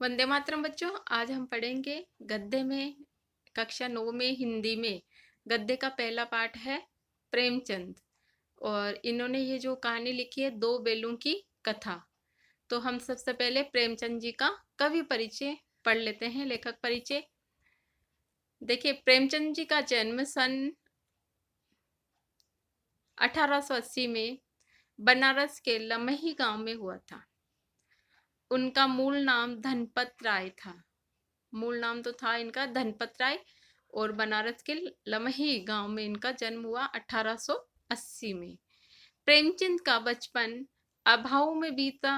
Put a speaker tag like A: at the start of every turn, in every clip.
A: वंदे मातरम बच्चों। आज हम पढ़ेंगे गद्य में कक्षा 9 में हिंदी में गद्य का पहला पाठ है प्रेमचंद। और इन्होंने ये जो कहानी लिखी है दो बेलों की कथा। तो हम सबसे पहले प्रेमचंद जी का कवि परिचय पढ़ लेते हैं। लेखक परिचय देखिए, प्रेमचंद जी का जन्म सन 1880 में बनारस के लमही गांव में हुआ था। उनका मूल नाम धनपत राय था। मूल नाम तो था इनका धनपत राय और बनारस के लमही गांव में इनका जन्म हुआ 1880 में। प्रेमचंद का बचपन अभाव में बीता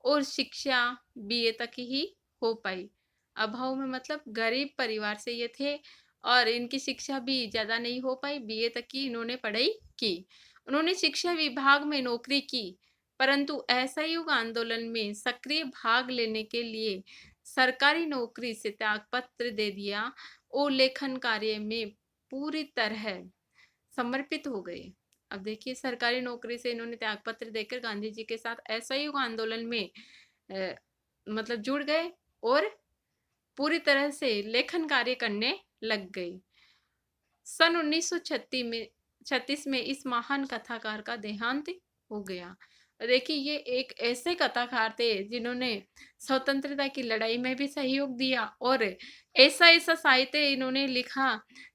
A: और शिक्षा बीए तक ही हो पाई। अभाव में मतलब गरीब परिवार से ये थे और इनकी शिक्षा भी ज़्यादा नहीं हो पाई। बीए तक की इन्होंने पढ़ाई की। उन्होंने शिक्षा विभाग में नौकरी की, परंतु असहयोग आंदोलन में सक्रिय भाग लेने के लिए सरकारी नौकरी से त्यागपत्र दे दिया और लेखन कार्य में पूरी तरह समर्पित हो गए। अब देखिए, सरकारी नौकरी से इन्होंने त्यागपत्र देकर गांधी जी के साथ असहयोग आंदोलन में मतलब जुड़ गए और पूरी तरह से लेखन कार्य करने लग गए। सन 1936 में इस महान कथाकार का देहांत हो गया। देखिए, ये एक ऐसे कथाकार थे जिन्होंने स्वतंत्रता की लड़ाई में भी सहयोग दिया और ऐसा ऐसा साहित्य इन्होंने लिखा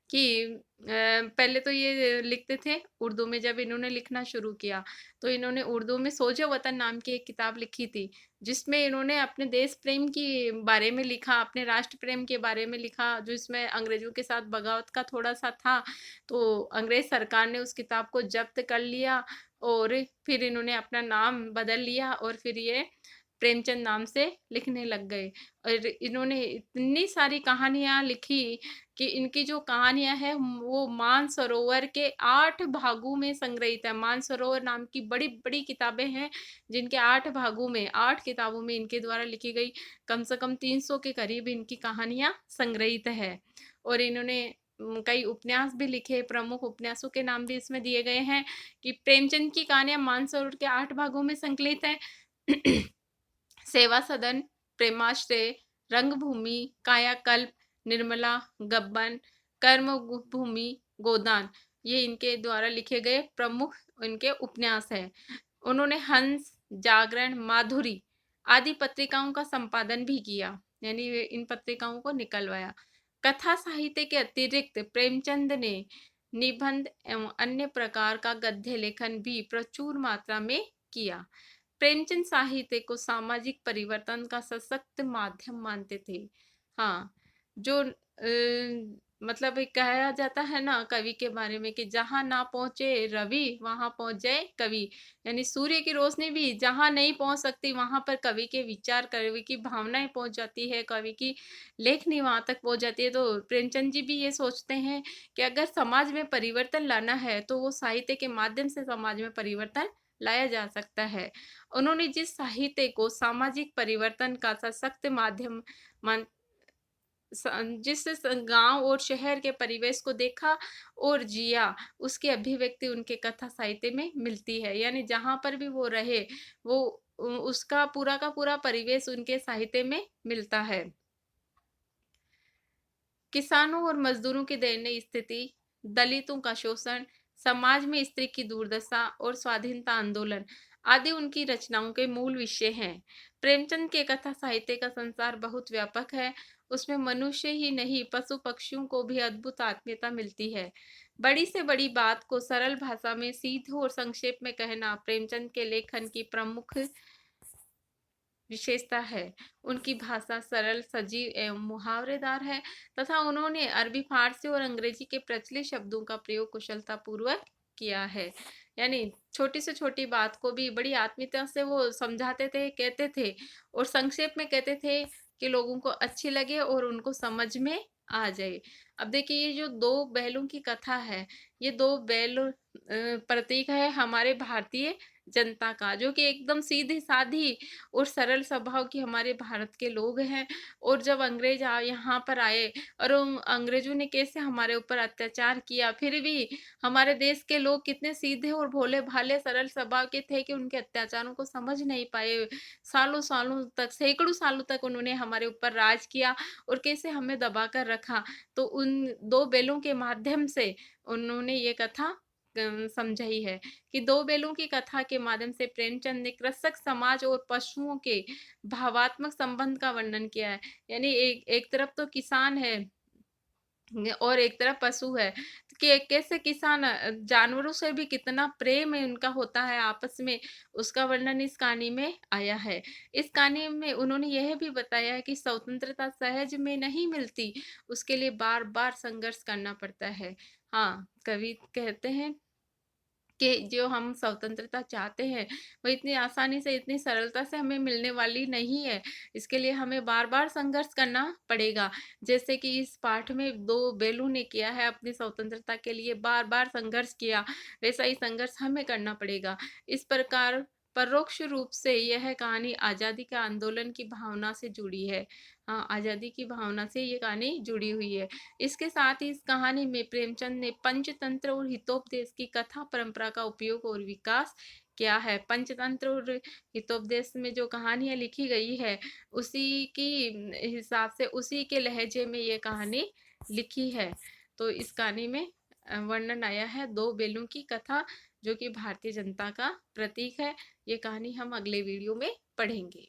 A: कि पहले तो ये लिखते थे उर्दू में। जब इन्होंने लिखना शुरू किया तो इन्होंने उर्दू में सोजो वतन नाम की एक किताब लिखी थी, जिसमें इन्होंने अपने देश प्रेम के बारे में लिखा, अपने राष्ट्र प्रेम के बारे में लिखा, जो इसमें अंग्रेजों के साथ बगावत का थोड़ा सा था। तो अंग्रेज सरकार ने उस किताब को जब्त कर लिया और फिर इन्होंने अपना नाम बदल लिया और फिर ये प्रेमचंद नाम से लिखने लग गए। और इन्होंने इतनी सारी कहानियाँ लिखी कि इनकी जो कहानियाँ हैं वो मानसरोवर के 8 भागों में संग्रहित है। मानसरोवर नाम की बड़ी-बड़ी किताबें हैं, जिनके 8 भागों में 8 किताबों में इनके द्वारा लिखी गई कम से कम 300 के करीब इनकी कहानियाँ संग्रहित है। और इन्होंने कई उपन्यास भी लिखे। प्रमुख उपन्यासों के नाम भी इसमें दिए गए हैं कि प्रेमचंद की कहानियाँ मानसरोवर के 8 भागों में संकलित है। सेवा सदन, प्रेमाश्रय, रंगभूमि, कायाकल्प, निर्मला, गब्बन, कर्म भूमि, गोदान, ये इनके द्वारा लिखे गए प्रमुख इनके उपन्यास हैं। उन्होंने हंस, जागरण, माधुरी आदि पत्रिकाओं का संपादन भी किया, यानी इन पत्रिकाओं को निकलवाया। कथा साहित्य के अतिरिक्त प्रेमचंद ने निबंध एवं अन्य प्रकार का गद्य लेखन भी प्रचुर मात्रा में किया। प्रेमचंद साहित्य को सामाजिक परिवर्तन का सशक्त माध्यम मानते थे। हाँ, जो मतलब एक कहा जाता है ना कवि के बारे में कि जहाँ ना पहुँचे रवि वहाँ पहुँच जाए कवि। यानी सूर्य की रोशनी भी जहाँ नहीं पहुँच सकती वहाँ पर कवि के विचार, कवि की भावनाएं पहुँच जाती है, कवि की लेखनी वहाँ तक पहुँच जाती है। तो प्रेमचंद जी भी ये सोचते हैं कि अगर समाज में परिवर्तन लाना है तो वो साहित्य के माध्यम से समाज में परिवर्तन लाया जा सकता है। उन्होंने जिस साहित्य को सामाजिक परिवर्तन का सशक्त माध्यम मान जिस गांव और शहर के परिवेश को देखा और जिया, उसकी अभिव्यक्ति उनके कथा साहित्य में मिलती है। यानी जहां पर भी वो रहे वो उसका पूरा का पूरा परिवेश उनके साहित्य में मिलता है। किसानों और मजदूरों की दयनीय स्थिति, दलितों का शोषण, समाज में स्त्री की दुर्दशा और स्वाधीनता आंदोलन आदि उनकी रचनाओं के मूल विषय हैं। प्रेमचंद के कथा साहित्य का संसार बहुत व्यापक है। उसमें मनुष्य ही नहीं पशु पक्षियों को भी अद्भुत आत्मीयता मिलती है। बड़ी से बड़ी बात को सरल भाषा में सीधे और संक्षेप में कहना प्रेमचंद के लेखन की प्रमुख विशेषता है। उनकी भाषा सरल, सजीव एवं मुहावरेदार है तथा उन्होंने अरबी, फारसी और अंग्रेजी के प्रचलित शब्दों का प्रयोग कुशलतापूर्वक किया है। यानी छोटी से छोटी बात को भी बड़ी आत्मीयता से वो समझाते थे, कहते थे और संक्षेप में कहते थे कि लोगों को अच्छी लगे और उनको समझ में आ जाए। अब देखिए, ये जो दो बैलों की कथा है, ये दो बैल प्रतीक है हमारे भारतीय जनता का, जो कि एकदम सीधी-सादी और सरल स्वभाव की हमारे भारत के लोग हैं। और जब अंग्रेज यहाँ पर आए और उन अंग्रेजों ने कैसे हमारे ऊपर अत्याचार किया, फिर भी हमारे देश के लोग कितने सीधे और भोले-भाले सरल स्वभाव के थे कि उनके अत्याचारों को समझ नहीं पाए। सालों-सालों तक, सैकड़ों सालों तक उन्होंने हमारे ऊपर राज किया और कैसे हमें दबा कर रखा। तो उन 2 बेलों के माध्यम से उन्होंने ये कथा समझाई है कि 2 बेलों की कथा के माध्यम से प्रेमचंद ने कृषक समाज और पशुओं के भावात्मक संबंध का वर्णन किया है। यानी एक एक तरफ तो किसान है और एक तरफ पशु है कि कैसे किसान जानवरों से भी कितना प्रेम है उनका होता है आपस में, उसका वर्णन इस कहानी में आया है। इस कहानी में उन्होंने यह भी बताया है कि स्वतंत्रता सहज में नहीं मिलती, उसके लिए बार-बार संघर्ष करना पड़ता है। हाँ, कवि कहते हैं कि जो हम स्वतंत्रता चाहते हैं, वो इतनी आसानी से, इतनी सरलता से हमें मिलने वाली नहीं है। इसके लिए हमें बार-बार संघर्ष करना पड़ेगा। जैसे कि इस पाठ में 2 बेलू ने किया है, अपनी स्वतंत्रता के लिए बार-बार संघर्ष किया, वैसा ही संघर्ष हमें करना पड़ेगा। इस प्रकार परोक्ष रूप से यह कहानी आज़ादी के आंदोलन की भावना से जुड़ी है। हाँ, आज़ादी की भावना से ये कहानी जुड़ी हुई है। इसके साथ ही इस कहानी में प्रेमचंद ने पंचतंत्र और हितोपदेश की कथा परंपरा का उपयोग और विकास किया है। पंचतंत्र और हितोपदेश में जो कहानियाँ लिखी गई है, उसी की हिसाब से, उसी के लहजे में ये कहानी लिखी है। तो इस कहानी में वर्णन आया है 2 बेलों की कथा, जो कि भारतीय जनता का प्रतीक है। ये कहानी हम अगले वीडियो में पढ़ेंगे।